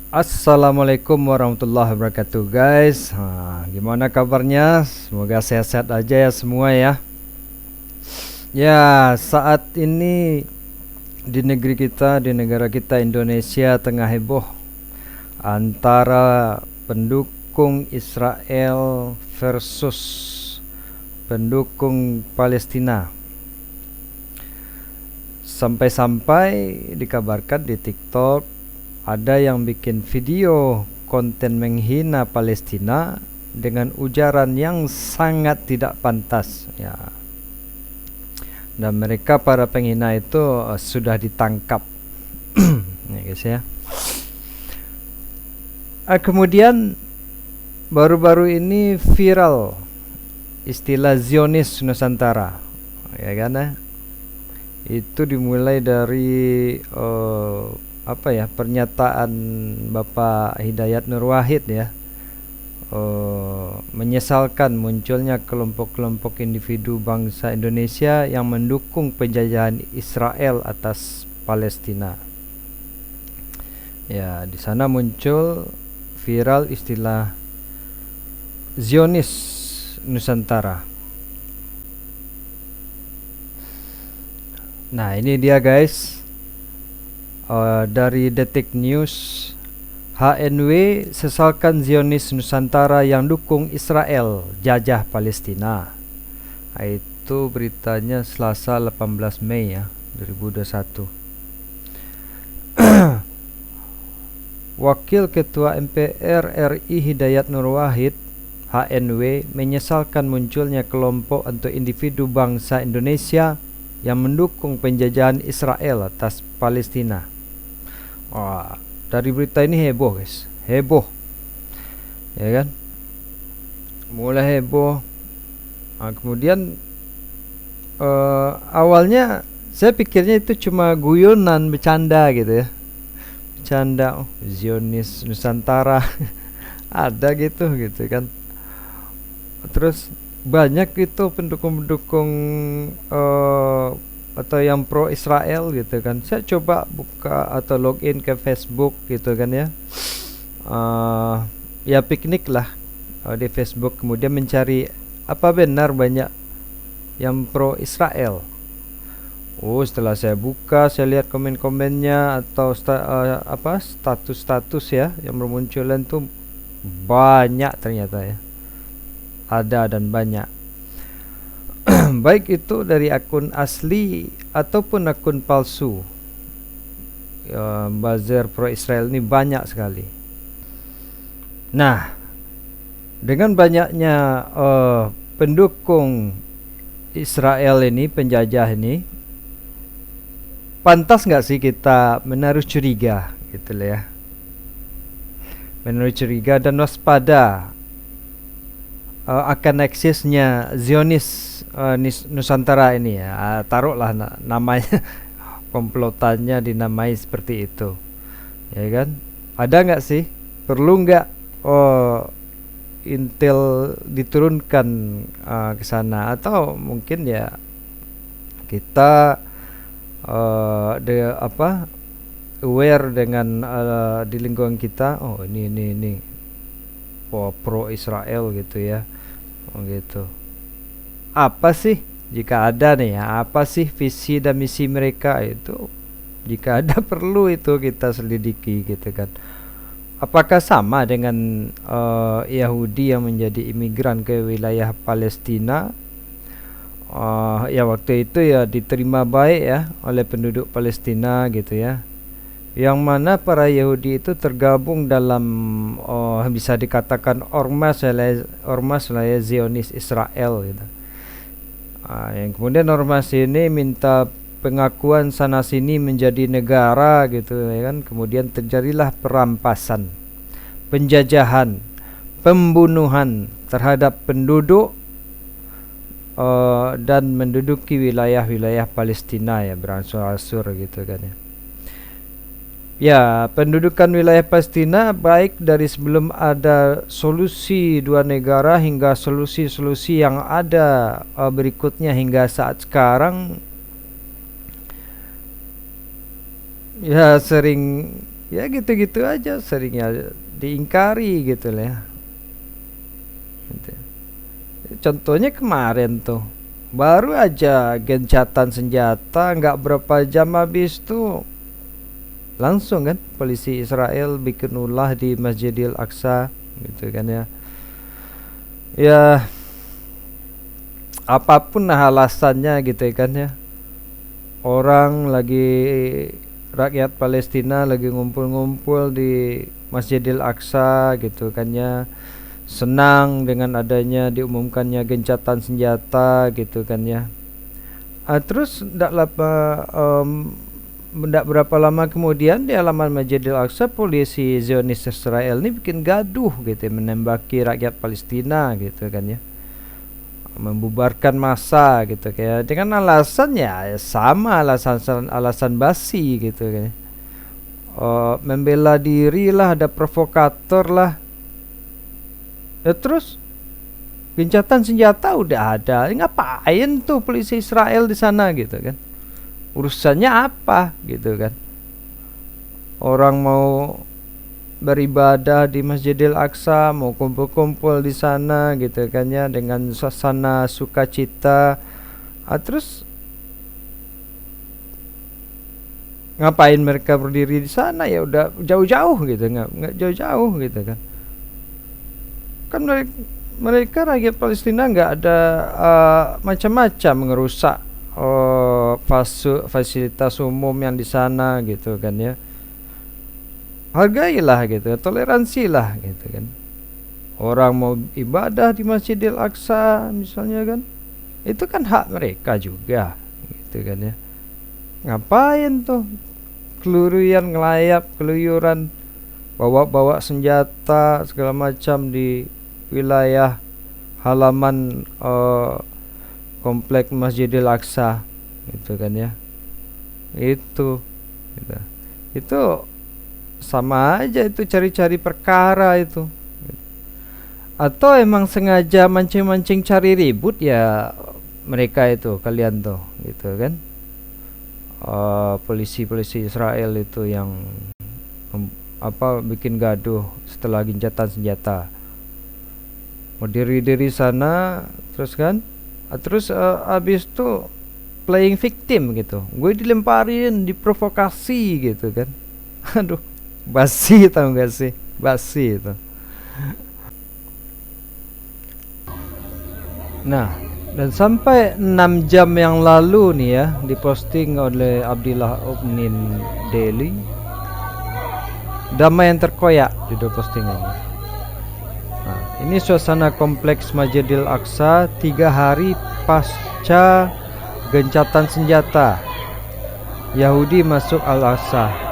Assalamualaikum warahmatullahi wabarakatuh guys. Gimana kabarnya? Semoga sehat-sehat aja ya semua ya. Ya, saat ini di negeri kita, di negara kita Indonesia tengah heboh antara pendukung Israel versus pendukung Palestina. Sampai-sampai dikabarkan di TikTok ada yang bikin video konten menghina Palestina dengan ujaran yang sangat tidak pantas ya. Dan mereka para penghina itu sudah ditangkap. Ya guys ya. Kemudian baru-baru ini viral istilah Zionis Nusantara, ya kan ya? Itu dimulai dari pernyataan Bapak Hidayat Nur Wahid ya, menyesalkan munculnya kelompok-kelompok individu bangsa Indonesia yang mendukung penjajahan Israel atas Palestina. Ya, di sana muncul viral istilah Zionis Nusantara. Nah, ini dia guys. Dari Detik News, HNW sesalkan Zionis Nusantara yang dukung Israel jajah Palestina. Itu beritanya Selasa 18 Mei ya 2021. Wakil Ketua MPR RI Hidayat Nur Wahid HNW menyesalkan munculnya kelompok atau individu bangsa Indonesia yang mendukung penjajahan Israel atas Palestina. Wah, dari berita ini heboh guys, heboh, ya kan? Mulai heboh. Kemudian awalnya saya pikirnya itu cuma guyonan, bercanda gitu ya, bercanda. Zionis Nusantara ada gitu kan. Terus banyak itu pendukung-pendukung atau yang pro Israel gitu kan. Saya coba buka atau login ke Facebook gitu kan ya. Ya piknik lah di Facebook, kemudian mencari apa benar banyak yang pro Israel. Setelah saya buka, saya lihat komen-komennya atau status-status ya yang bermunculan tuh banyak ternyata ya. Ada dan banyak. Baik itu dari akun asli ataupun akun palsu. Buzzer pro Israel ini banyak sekali. Nah, dengan banyaknya pendukung Israel ini, penjajah ini, pantas nggak sih kita menaruh curiga gitu lah ya, menaruh curiga dan waspada akan eksisnya Zionis Nusantara ini ya. Taruhlah namanya komplotannya dinamai seperti itu, ya kan? Ada nggak sih, perlu nggak intel diturunkan ke sana, atau mungkin ya kita aware dengan di lingkungan kita, ini pro Israel gitu ya. Gitu. Apa sih jika ada nih ya, apa sih visi dan misi mereka itu? Jika ada perlu itu kita selidiki gitu kan. Apakah sama dengan Yahudi yang menjadi imigran ke wilayah Palestina? Ya waktu itu ya diterima baik ya oleh penduduk Palestina gitu ya. Yang mana para Yahudi itu tergabung dalam bisa dikatakan ormas ya, Zionis Israel gitu. Yang kemudian ormas ini minta pengakuan sana sini menjadi negara gitu ya kan. Kemudian terjadilah perampasan, penjajahan, pembunuhan terhadap penduduk dan menduduki wilayah-wilayah Palestina ya, beransur-ansur gitu kan ya. Ya, pendudukan wilayah Palestina baik dari sebelum ada solusi dua negara hingga solusi-solusi yang ada berikutnya hingga saat sekarang, ya sering Ya gitu-gitu aja seringnya diingkari gitu lah ya. Gitu. Contohnya kemarin tuh baru aja gencatan senjata, nggak berapa jam habis tuh langsung kan polisi Israel bikin ulah di Masjidil Aqsa gitu kan ya. Ya apapun lah alasannya gitu kan ya. Orang lagi rakyat Palestina lagi ngumpul-ngumpul di Masjidil Aqsa gitu kan ya. Senang dengan adanya diumumkannya gencatan senjata gitu kan ya. Terus ndak berapa lama kemudian di halaman Masjidil Aqsa polisi Zionis Israel ini bikin gaduh gitu ya, menembaki rakyat Palestina gitu kan ya, membubarkan massa gitu kayak dengan alasan ya sama alasan basi gitu kan ya. Membela diri lah, ada provokator lah. Ya terus gencatan senjata udah ada, ngapain tuh polisi Israel di sana gitu kan? Urusannya apa gitu kan? Orang mau beribadah di Masjidil Aqsa, mau kumpul-kumpul di sana gitu kan ya dengan suasana sukacita. Terus ngapain mereka berdiri di sana? Ya udah jauh-jauh gitu, nggak jauh-jauh gitu kan? Kan mereka rakyat Palestina nggak ada macam-macam ngerusak fasilitas umum yang di sana gitu kan ya. Hargailah gitu, toleransilah gitu kan. Orang mau ibadah di Masjidil Aqsa misalnya kan, itu kan hak mereka juga gitu kan ya. Ngapain tuh keluyuran bawa-bawa senjata segala macam di wilayah halaman komplek Masjidil Aqsa gitu kan ya. Itu gitu. Itu sama aja, itu cari-cari perkara itu. Atau emang sengaja mancing-mancing cari ribut ya mereka itu, kalian tuh gitu kan. Polisi-polisi Israel itu yang bikin gaduh setelah gencatan senjata, mau diri sana terus kan, terus abis itu playing victim gitu, gue dilemparin, diprovokasi gitu kan. Aduh, basi tau gak sih, basi itu. Nah, dan sampai 6 jam yang lalu nih ya, diposting oleh Abdillah Obnin Daily, damai yang terkoyak di postingannya. Nah, ini suasana kompleks Masjidil Aqsa 3 hari pasca gencatan senjata, Yahudi masuk Al-Aqsa.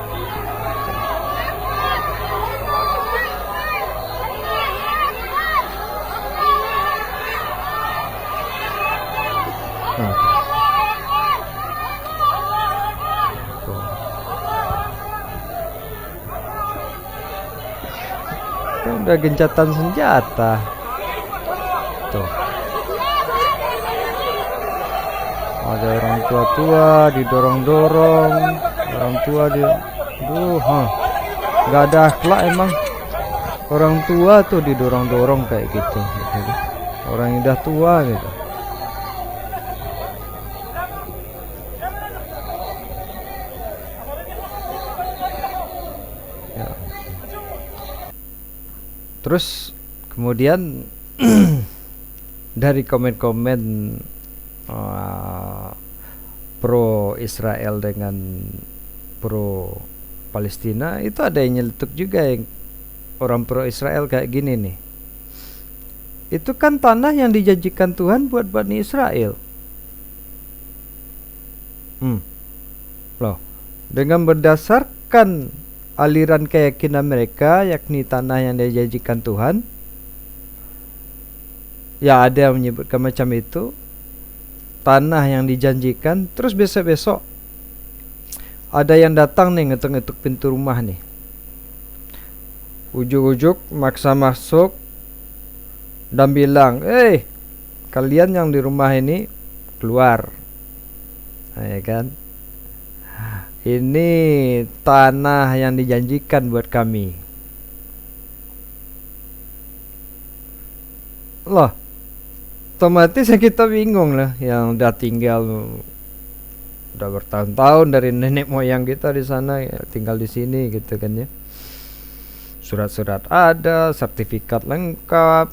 Udah gencatan senjata tuh, ada orang tua didorong-dorong, orang tua nggak ada akhlak emang orang tua tuh, didorong-dorong kayak gitu, orang yang udah tua gitu. Terus kemudian dari komen-komen pro Israel dengan pro Palestina itu ada yang nyeletuk juga, yang orang pro Israel kayak gini nih. Itu kan tanah yang dijanjikan Tuhan buat Bani Israel. Loh, dengan berdasarkan aliran keyakinan mereka, yakni tanah yang dijanjikan Tuhan, ya ada yang menyebutkan macam itu, tanah yang dijanjikan. Terus besok-besok ada yang datang nih ngetuk-ngetuk pintu rumah nih, ujuk-ujuk maksa masuk dan bilang, kalian yang di rumah ini keluar, ya kan. Ini tanah yang dijanjikan buat kami. Loh, otomatis ya kita bingung lah, yang udah tinggal udah bertahun-tahun dari nenek moyang kita di sana ya, tinggal di sini gitu kan ya. Surat-surat ada, sertifikat lengkap,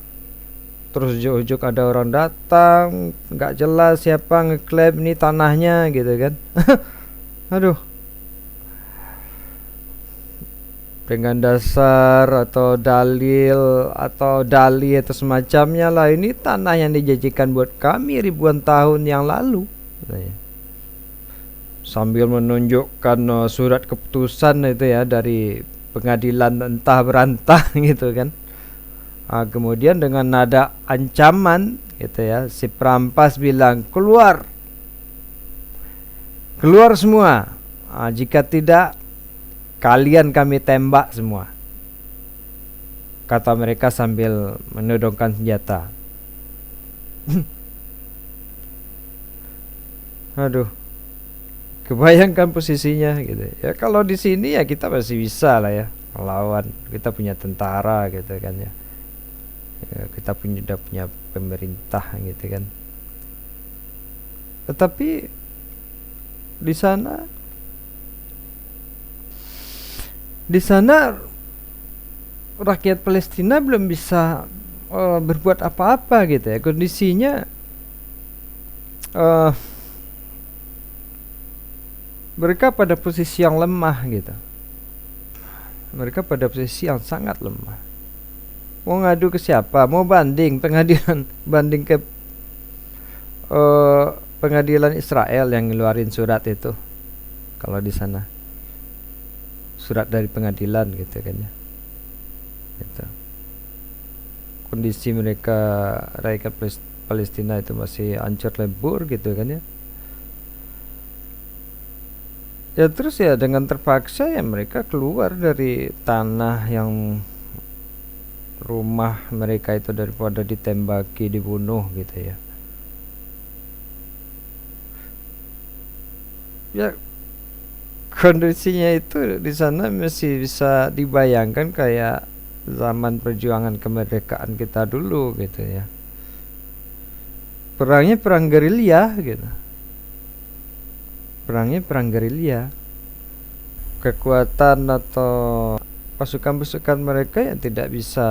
terus ujuk-ujuk ada orang datang, nggak jelas siapa ngeklaim ini tanahnya gitu kan. Aduh, dengan dasar atau dalil atau dali atau semacamnya lah, ini tanah yang dijanjikan buat kami ribuan tahun yang lalu, sambil menunjukkan surat keputusan itu ya dari pengadilan entah berantah gitu kan. Kemudian dengan nada ancaman gitu ya, si perampas bilang keluar, keluar semua, jika tidak kalian kami tembak semua, kata mereka sambil menodongkan senjata. Aduh, kebayangkan posisinya gitu ya. Kalau di sini ya kita masih bisa lah ya melawan, kita punya tentara gitu kan ya, kita udah punya pemerintah gitu kan. Tetapi di sana rakyat Palestina belum bisa berbuat apa-apa gitu ya. Kondisinya mereka pada posisi yang lemah gitu. Mereka pada posisi yang sangat lemah. Mau ngadu ke siapa? Mau banding pengadilan, banding ke pengadilan Israel yang ngeluarin surat itu. Kalau di sana surat dari pengadilan gitu kan ya, gitu. Kondisi mereka rakyat Palestina itu masih hancur lebur gitu kan ya. Ya terus ya dengan terpaksa ya mereka keluar dari tanah yang rumah mereka itu daripada ditembaki, dibunuh gitu ya. Ya kondisinya itu di sana masih bisa dibayangkan kayak zaman perjuangan kemerdekaan kita dulu gitu ya. Perangnya perang gerilya gitu. Perangnya perang gerilya. Kekuatan atau pasukan-pasukan mereka yang tidak bisa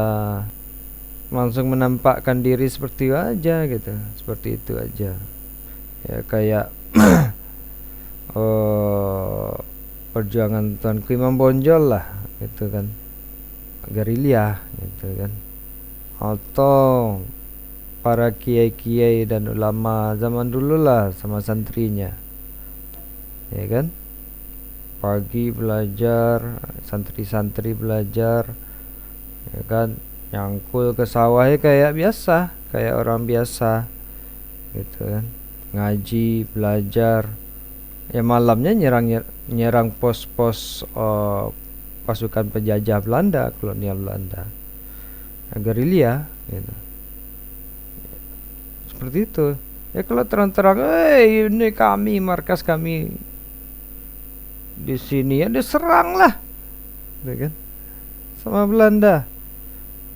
langsung menampakkan diri seperti aja gitu, seperti itu aja. Ya kayak perjuangan Tuanku Imam Bonjol lah gitu kan, gerilya gitu kan, atau para kiai-kiai dan ulama zaman dulu lah sama santrinya, ya kan, pagi belajar, santri-santri belajar, ya kan, nyangkul ke sawahnya kayak biasa, kayak orang biasa gitu kan, ngaji, belajar. Ya malamnya nyerang pos-pos pasukan penjajah Belanda, kolonial Belanda, gerilya gitu. Seperti itu. Ya kalau terang-terang, ini kami, markas kami di sini, ya diserang lah, gitu kan, sama Belanda,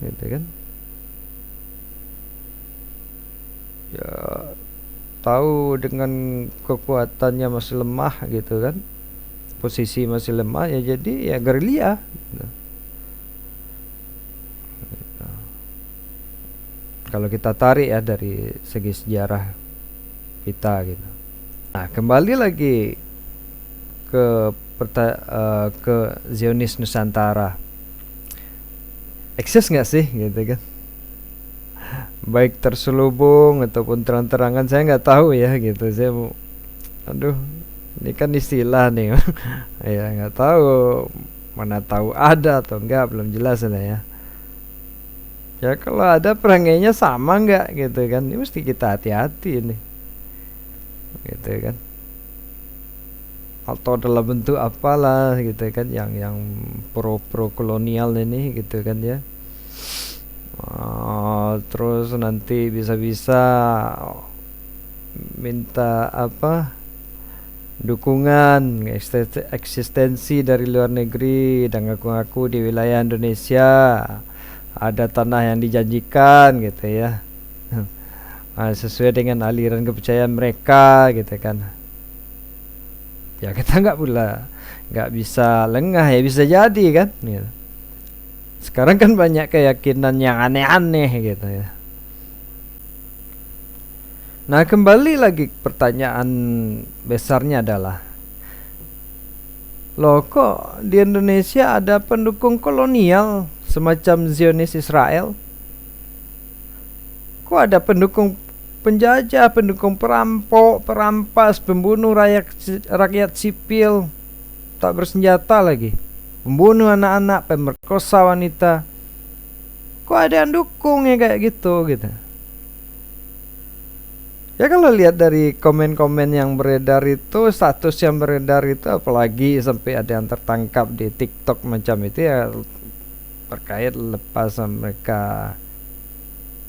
gitu kan. Ya tahu dengan kekuatannya masih lemah gitu kan, posisi masih lemah ya, jadi ya gerilya gitu. Kalau kita tarik ya dari segi sejarah kita gitu. Nah kembali lagi ke Zionis Nusantara, eksis nggak sih gitu kan, baik terselubung ataupun terang-terangan, saya nggak tahu ya gitu. Saya aduh, ini kan istilah nih. Ya nggak tahu, mana tahu ada atau enggak, belum jelas lah ya. Ya kalau ada perangainya sama nggak gitu kan, ini mesti kita hati-hati nih gitu kan, atau dalam bentuk apalah gitu kan, yang pro kolonial ini gitu kan ya. Terus nanti bisa-bisa minta apa, dukungan eksistensi dari luar negeri dan ngaku-ngaku di wilayah Indonesia ada tanah yang dijanjikan gitu ya. Sesuai dengan aliran kepercayaan mereka gitu kan. Ya kita nggak bisa lengah ya, bisa jadi kan gitu. Sekarang kan banyak keyakinan yang aneh-aneh gitu ya. Nah, kembali lagi pertanyaan besarnya adalah, loh kok di Indonesia ada pendukung kolonial semacam Zionis Israel? Kok ada pendukung penjajah, pendukung perampok, perampas, pembunuh rakyat sipil tak bersenjata lagi, pembunuh anak-anak, pemerkosa wanita? Kok ada yang dukung ya kayak gitu? Ya kalau lihat dari komen-komen yang beredar itu, status yang beredar itu, apalagi sampai ada yang tertangkap di TikTok macam itu ya, terkait lepasan mereka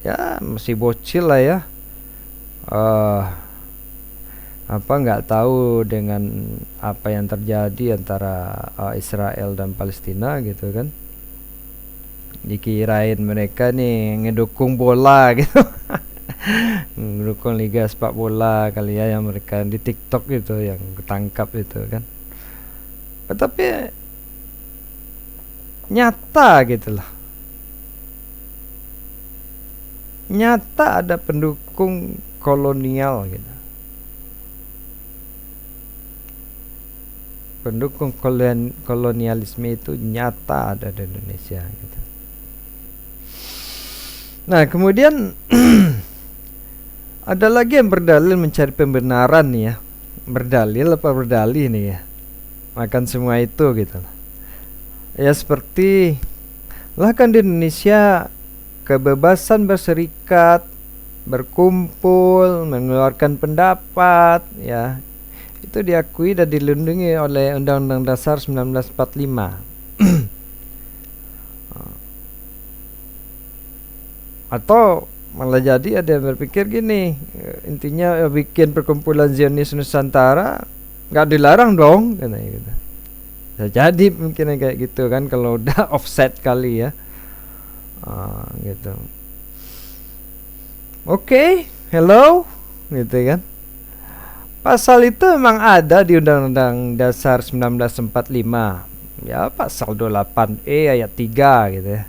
ya masih bocil lah ya, nggak tahu dengan apa yang terjadi antara Israel dan Palestina gitu kan. Dikirain mereka nih ngedukung bola gitu. Ngedukung liga sepak bola kali ya, yang mereka di TikTok gitu yang ketangkap itu kan. Tapi nyata gitulah, nyata ada pendukung kolonial gitu, pendukung kolonialisme itu nyata ada di Indonesia gitu. Nah kemudian ada lagi yang berdalil mencari pembenaran nih ya, berdalil apa berdalih nih ya, makan semua itu gitu ya. Seperti lah kan di Indonesia kebebasan berserikat, berkumpul, mengeluarkan pendapat ya, itu diakui dan dilindungi oleh Undang-Undang Dasar 1945. Atau malah jadi ada yang berpikir gini, intinya bikin perkumpulan Zionis Nusantara nggak dilarang dong gitu. Bisa jadi mungkin kayak gitu kan, kalau udah offset kali ya. Gitu. Oke, hello gitu kan. Pasal itu memang ada di Undang-Undang Dasar 1945 ya, pasal 28E ayat 3 gitu ya.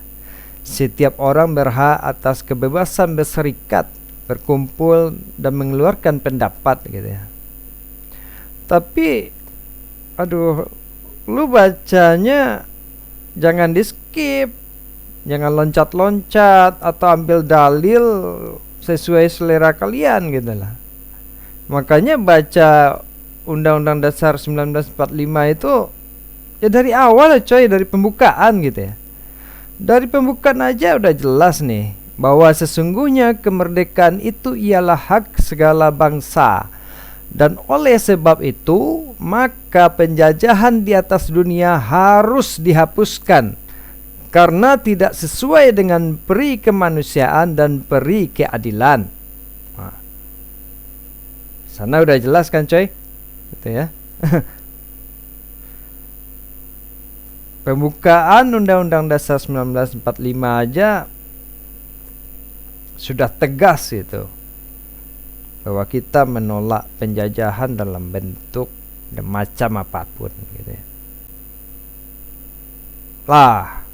Setiap orang berhak atas kebebasan berserikat, berkumpul dan mengeluarkan pendapat gitu ya. Tapi aduh, lu bacanya jangan di skip, jangan loncat-loncat atau ambil dalil sesuai selera kalian gitu lah. Makanya baca Undang-Undang Dasar 1945 itu ya dari awal coy, dari pembukaan gitu ya. Dari pembukaan aja udah jelas nih bahwa sesungguhnya kemerdekaan itu ialah hak segala bangsa, dan oleh sebab itu maka penjajahan di atas dunia harus dihapuskan karena tidak sesuai dengan peri kemanusiaan dan peri keadilan. Sana udah jelas kan coy, gitu ya. Pembukaan Undang-Undang Dasar 1945 aja sudah tegas itu, bahwa kita menolak penjajahan dalam bentuk dan macam apapun gitu ya. Lah,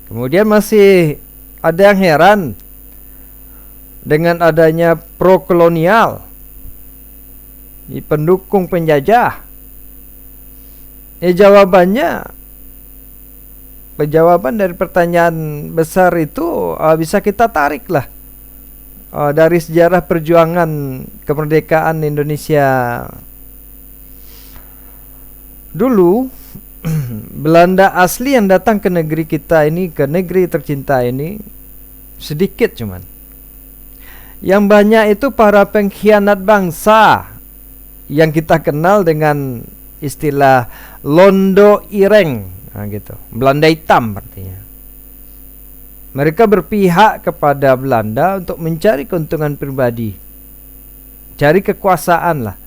kemudian masih ada yang heran dengan adanya pro kolonial di pendukung penjajah. Jawaban dari pertanyaan besar itu bisa kita tarik lah dari sejarah perjuangan kemerdekaan Indonesia. Dulu Belanda asli yang datang ke negeri kita ini, ke negeri tercinta ini, sedikit cuman. Yang banyak itu para pengkhianat bangsa yang kita kenal dengan istilah Londo Ireng. Nah, gitu. Belanda hitam artinya. Mereka berpihak kepada Belanda untuk mencari keuntungan pribadi, cari kekuasaan lah.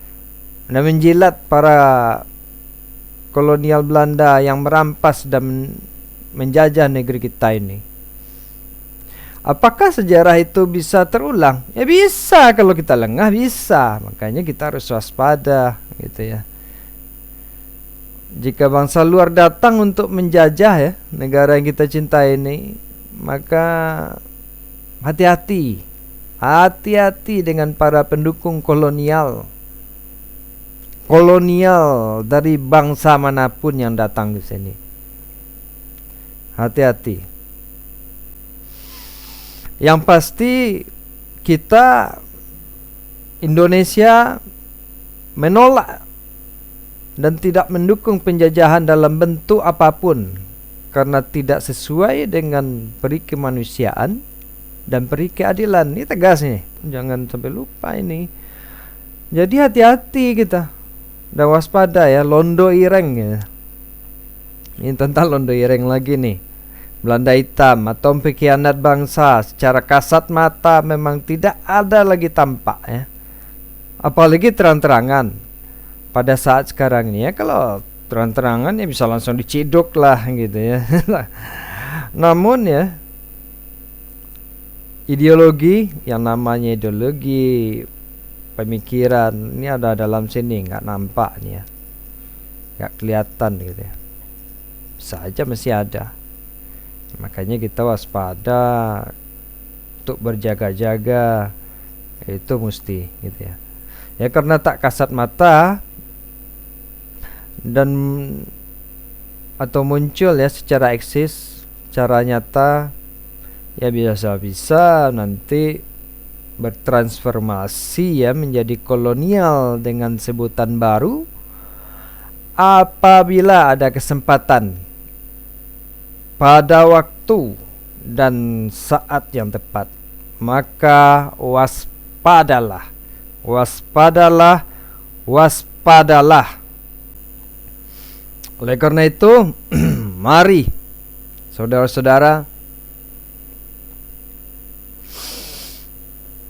dan menjilat para kolonial Belanda yang merampas dan menjajah negeri kita ini. Apakah sejarah itu bisa terulang? Ya bisa, kalau kita lengah bisa. Makanya kita harus waspada gitu ya. Jika bangsa luar datang untuk menjajah ya negara yang kita cintai ini, maka hati-hati. Hati-hati dengan para pendukung kolonial. Kolonial dari bangsa manapun yang datang di sini. Hati-hati. Yang pasti kita Indonesia menolak dan tidak mendukung penjajahan dalam bentuk apapun, karena tidak sesuai dengan peri kemanusiaan dan peri keadilan. Ini tegas nih, jangan sampai lupa ini. Jadi hati-hati kita dan waspada ya. Londo Ireng ya. Ini tentang Londo Ireng lagi nih. Belanda hitam atau pengkhianat bangsa secara kasat mata memang tidak ada lagi tampak ya. Apalagi terang-terangan pada saat sekarang ini ya. Kalau terang-terangan ya bisa langsung diciduk lah gitu ya. Namun ya, ideologi, yang namanya ideologi pemikiran ini ada dalam sini, nggak nampak nih ya, nggak kelihatan gitu ya. Saja masih ada. Makanya kita waspada untuk berjaga-jaga, itu mesti gitu ya. Ya karena tak kasat mata dan atau muncul ya secara eksis, secara nyata ya bisa-bisa nanti bertransformasi ya menjadi kolonial dengan sebutan baru apabila ada kesempatan pada waktu dan saat yang tepat. Maka waspadalah, waspadalah, waspadalah. Oleh karena itu mari saudara-saudara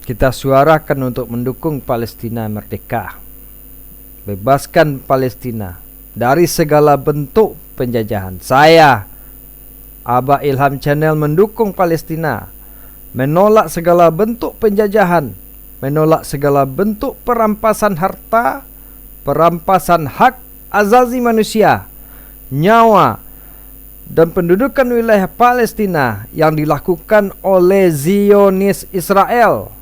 kita suarakan untuk mendukung Palestina merdeka. Bebaskan Palestina dari segala bentuk penjajahan. Saya Aba Ilham Channel mendukung Palestina, menolak segala bentuk penjajahan, menolak segala bentuk perampasan harta, perampasan hak azazi manusia, nyawa, dan pendudukan wilayah Palestina yang dilakukan oleh Zionis Israel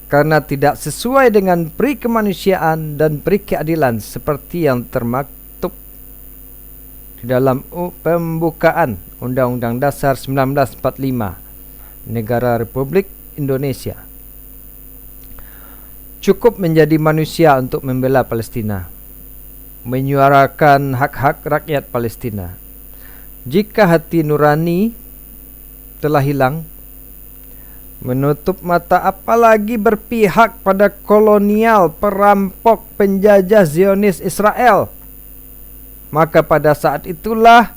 karena tidak sesuai dengan peri kemanusiaan dan peri keadilan seperti yang termaktub di dalam pembukaan Undang-Undang Dasar 1945 Negara Republik Indonesia. Cukup menjadi manusia untuk membela Palestina, menyuarakan hak-hak rakyat Palestina. Jika hati nurani telah hilang, menutup mata apalagi berpihak pada kolonial, perampok, penjajah Zionis Israel, maka pada saat itulah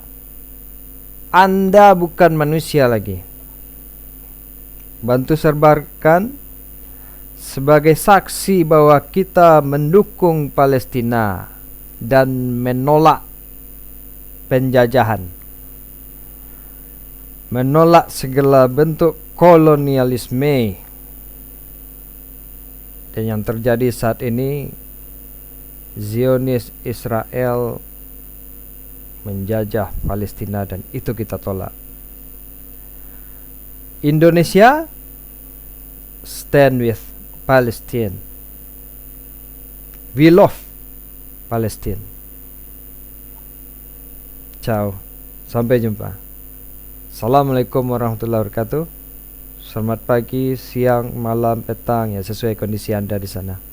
Anda bukan manusia lagi. Bantu sebarkan sebagai saksi bahwa kita mendukung Palestina dan menolak penjajahan, menolak segala bentuk kolonialisme. Dan yang terjadi saat ini, Zionis Israel menjajah Palestina dan itu kita tolak. Indonesia stand with Palestine. We love Palestine. Ciao. Sampai jumpa. Assalamualaikum warahmatullahi wabarakatuh. Selamat pagi, siang, malam, petang ya, sesuai kondisi Anda di sana.